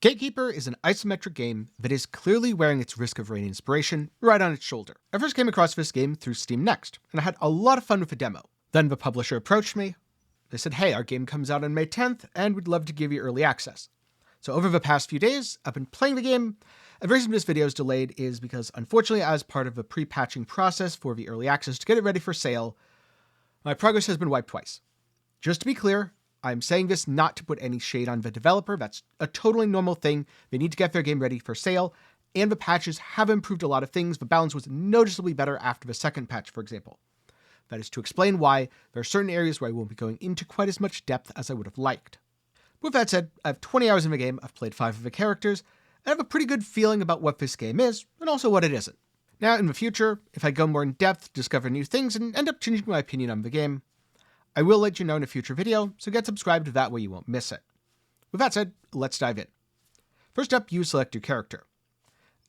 Gatekeeper is an isometric game that is clearly wearing its Risk of Rain inspiration right on its shoulder. I first came across this game through Steam Next, and I had a lot of fun with the demo. Then the publisher approached me. They said, hey, our game comes out on May 10th, and we'd love to give you early access. So over the past few days, I've been playing the game, and the reason this video is delayed is because, unfortunately, as part of the pre-patching process for the early access to get it ready for sale, my progress has been wiped twice. Just to be clear, I'm saying this not to put any shade on the developer. That's a totally normal thing. They need to get their game ready for sale, and the patches have improved a lot of things. The balance was noticeably better after the second patch, for example. That is to explain why there are certain areas where I won't be going into quite as much depth as I would have liked. With that said, I have 20 hours in the game, I've played 5 of the characters, and I have a pretty good feeling about what this game is, and also what it isn't. Now, in the future, if I go more in depth, discover new things, and end up changing my opinion on the game, I will let you know in a future video, so get subscribed to that way you won't miss it. With that said, let's dive in. First up, you select your character.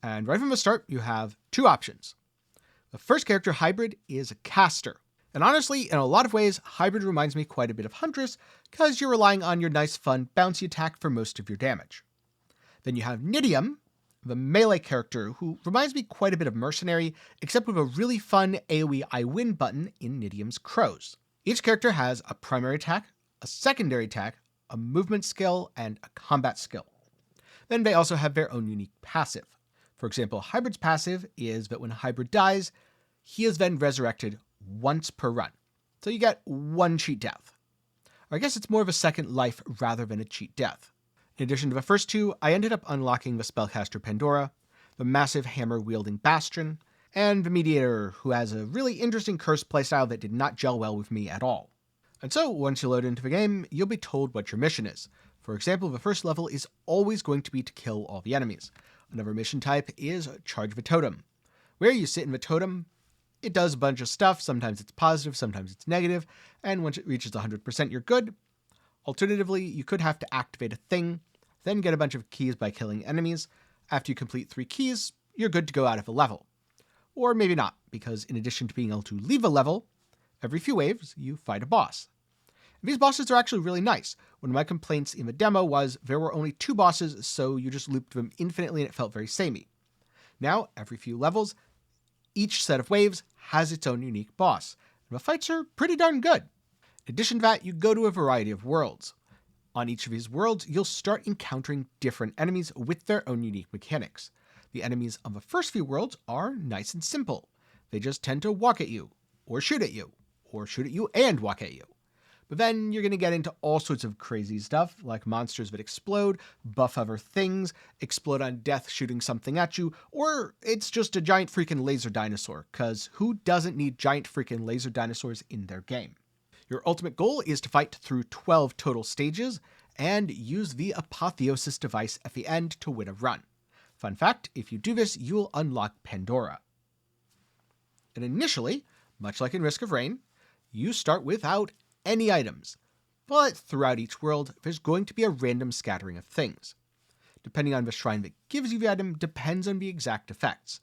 And right from the start, you have 2 options. The first character, Hybrid, is a caster. And honestly, in a lot of ways, Hybrid reminds me quite a bit of Huntress, because you're relying on your nice, fun, bouncy attack for most of your damage. Then you have Nidium, the melee character, who reminds me quite a bit of Mercenary, except with a really fun AoE I win button in Nidium's Crows. Each character has a primary attack, a secondary attack, a movement skill, and a combat skill. Then they also have their own unique passive. For example, Hybrid's passive is that when Hybrid dies, he is then resurrected once per run. So you get 1 cheat death. Or I guess it's more of a second life rather than a cheat death. In addition to the first 2, I ended up unlocking the spellcaster Pandora, the massive hammer-wielding Bastion, and the Mediator, who has a really interesting curse playstyle that did not gel well with me at all. And so, once you load into the game, you'll be told what your mission is. For example, the first level is always going to be to kill all the enemies. Another mission type is Charge the Totem. Where you sit in the totem, it does a bunch of stuff. Sometimes it's positive, sometimes it's negative, and once it reaches 100%, you're good. Alternatively, you could have to activate a thing, then get a bunch of keys by killing enemies. After you complete 3 keys, you're good to go out of the level. Or maybe not, because in addition to being able to leave a level, every few waves you fight a boss. And these bosses are actually really nice. One of my complaints in the demo was there were only 2 bosses, so you just looped them infinitely and it felt very samey. Now, every few levels, each set of waves has its own unique boss, and the fights are pretty darn good. In addition to that, you go to a variety of worlds. On each of these worlds, you'll start encountering different enemies with their own unique mechanics. The enemies of the first few worlds are nice and simple. They just tend to walk at you, or shoot at you and walk at you. But then you're going to get into all sorts of crazy stuff, like monsters that explode, buff other things, explode on death shooting something at you, or it's just a giant freaking laser dinosaur, cause who doesn't need giant freaking laser dinosaurs in their game? Your ultimate goal is to fight through 12 total stages, and use the apotheosis device at the end to win a run. Fun fact, if you do this, you will unlock Pandora. And initially, much like in Risk of Rain, you start without any items, but throughout each world, there's going to be a random scattering of things. Depending on the shrine that gives you the item depends on the exact effects.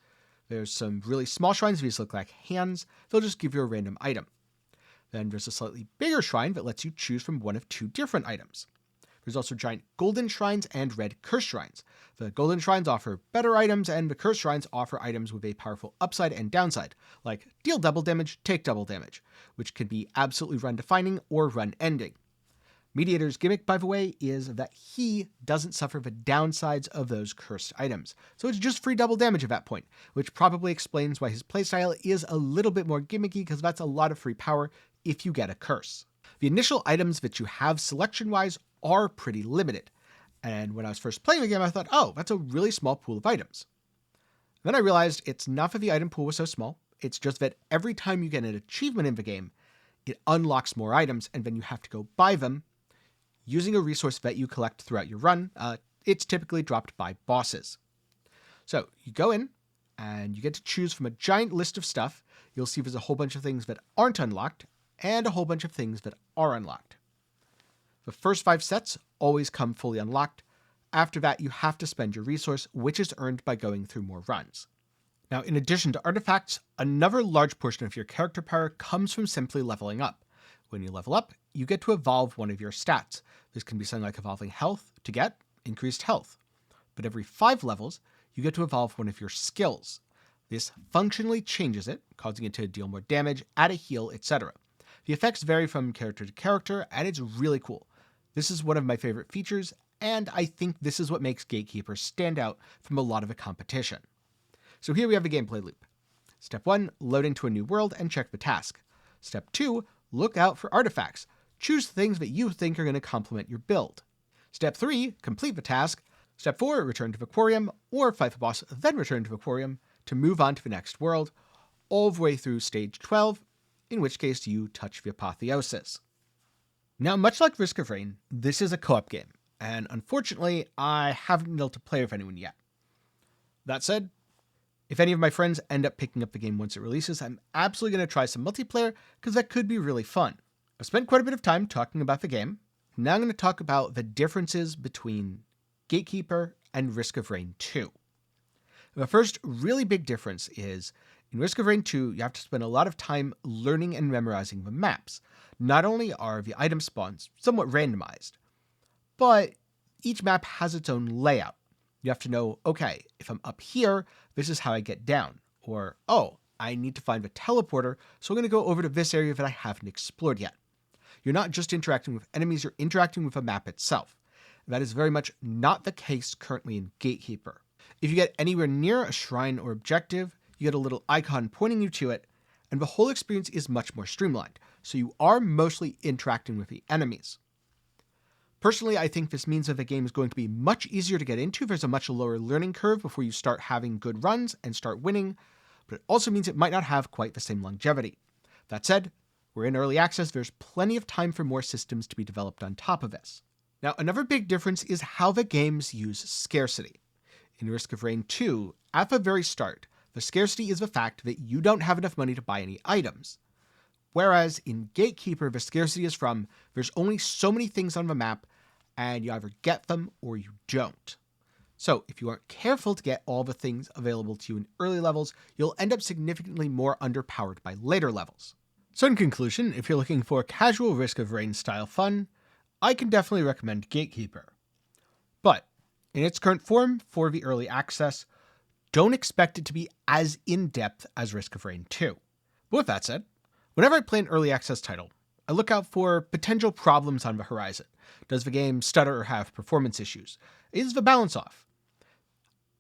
There's some really small shrines, these look like hands, they'll just give you a random item. Then there's a slightly bigger shrine that lets you choose from one of 2 different items. There's also giant golden shrines and red curse shrines. The golden shrines offer better items, and the curse shrines offer items with a powerful upside and downside, like deal double damage, take double damage, which can be absolutely run-defining or run-ending. Mediator's gimmick, by the way, is that he doesn't suffer the downsides of those cursed items, so it's just free double damage at that point, which probably explains why his playstyle is a little bit more gimmicky, because that's a lot of free power if you get a curse. The initial items that you have selection-wise are pretty limited, and when I was first playing the game I thought, oh, that's a really small pool of items. Then I realized it's not that the item pool was so small, it's just that every time you get an achievement in the game, it unlocks more items, and then you have to go buy them using a resource that you collect throughout your run. It's typically dropped by bosses. So you go in, and you get to choose from a giant list of stuff. You'll see there's a whole bunch of things that aren't unlocked, and a whole bunch of things that are unlocked. The first 5 sets always come fully unlocked. After that, you have to spend your resource, which is earned by going through more runs. Now, in addition to artifacts, another large portion of your character power comes from simply leveling up. When you level up, you get to evolve one of your stats. This can be something like evolving health to get increased health, but every 5 levels, you get to evolve one of your skills. This functionally changes it, causing it to deal more damage, add a heal, etc. The effects vary from character to character, and it's really cool. This is one of my favorite features, and I think this is what makes Gatekeeper stand out from a lot of the competition. So here we have the gameplay loop. Step 1, load into a new world and check the task. Step 2, look out for artifacts. Choose things that you think are going to complement your build. Step 3, complete the task. Step 4, return to the aquarium, or fight the boss, then return to the aquarium to move on to the next world, all the way through stage 12, in which case you touch the apotheosis. Now, much like Risk of Rain, this is a co-op game, and unfortunately, I haven't been able to play with anyone yet. That said, if any of my friends end up picking up the game once it releases, I'm absolutely going to try some multiplayer, because that could be really fun. I've spent quite a bit of time talking about the game. Now I'm going to talk about the differences between Gatekeeper and Risk of Rain 2. The first really big difference is, in Risk of Rain 2, you have to spend a lot of time learning and memorizing the maps. Not only are the item spawns somewhat randomized, but each map has its own layout. You have to know, okay, if I'm up here, this is how I get down. Or, oh, I need to find the teleporter, so I'm going to go over to this area that I haven't explored yet. You're not just interacting with enemies, you're interacting with a map itself. That is very much not the case currently in Gatekeeper. If you get anywhere near a shrine or objective, you get a little icon pointing you to it, and the whole experience is much more streamlined, so you are mostly interacting with the enemies. Personally, I think this means that the game is going to be much easier to get into. There's a much lower learning curve before you start having good runs and start winning, but it also means it might not have quite the same longevity. That said, we're in early access, there's plenty of time for more systems to be developed on top of this. Now, another big difference is how the games use scarcity. In Risk of Rain 2, at the very start, the scarcity is the fact that you don't have enough money to buy any items. Whereas in Gatekeeper, the scarcity is from, there's only so many things on the map, and you either get them or you don't. So if you aren't careful to get all the things available to you in early levels, you'll end up significantly more underpowered by later levels. So in conclusion, if you're looking for casual Risk of Rain style fun, I can definitely recommend Gatekeeper. But in its current form, for the early access, don't expect it to be as in-depth as Risk of Rain 2. But with that said, whenever I play an early access title, I look out for potential problems on the horizon. Does the game stutter or have performance issues? Is the balance off?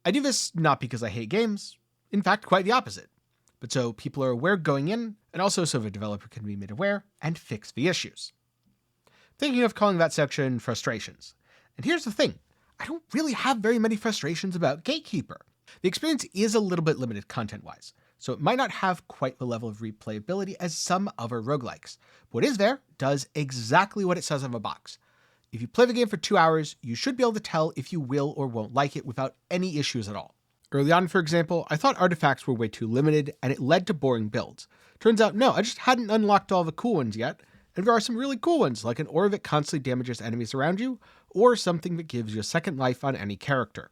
I do this not because I hate games, in fact quite the opposite, but so people are aware going in, and also so the developer can be made aware and fix the issues. Thinking of calling that section frustrations. And here's the thing, I don't really have very many frustrations about Gatekeeper. The experience is a little bit limited content-wise, so it might not have quite the level of replayability as some other roguelikes. But what is there does exactly what it says on the box. If you play the game for 2 hours, you should be able to tell if you will or won't like it without any issues at all. Early on, for example, I thought artifacts were way too limited and it led to boring builds. Turns out, no, I just hadn't unlocked all the cool ones yet, and there are some really cool ones, like an aura that constantly damages enemies around you, or something that gives you a second life on any character.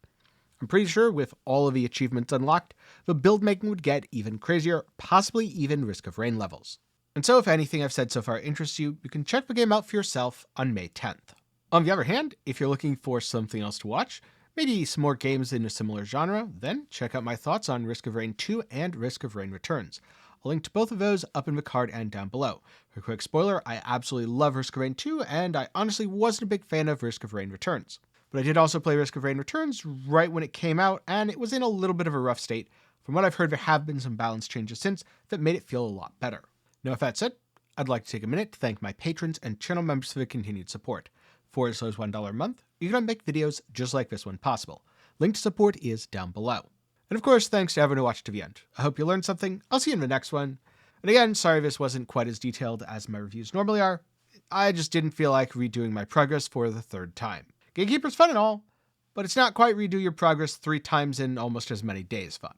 I'm pretty sure with all of the achievements unlocked, the build making would get even crazier, possibly even Risk of Rain levels. And so if anything I've said so far interests you, you can check the game out for yourself on May 10th. On the other hand, if you're looking for something else to watch, maybe some more games in a similar genre, then check out my thoughts on Risk of Rain 2 and Risk of Rain Returns. I'll link to both of those up in the card and down below. For a quick spoiler, I absolutely love Risk of Rain 2, and I honestly wasn't a big fan of Risk of Rain Returns. But I did also play Risk of Rain Returns right when it came out, and it was in a little bit of a rough state. From what I've heard, there have been some balance changes since that made it feel a lot better. Now with that said, I'd like to take a minute to thank my patrons and channel members for the continued support. For as low as $1 a month, you can make videos just like this one possible. Link to support is down below. And of course, thanks to everyone who watched to the end. I hope you learned something. I'll see you in the next one. And again, sorry this wasn't quite as detailed as my reviews normally are. I just didn't feel like redoing my progress for the 3rd time. Gatekeeper's fun and all, but it's not quite redo your progress 3 times in almost as many days fun.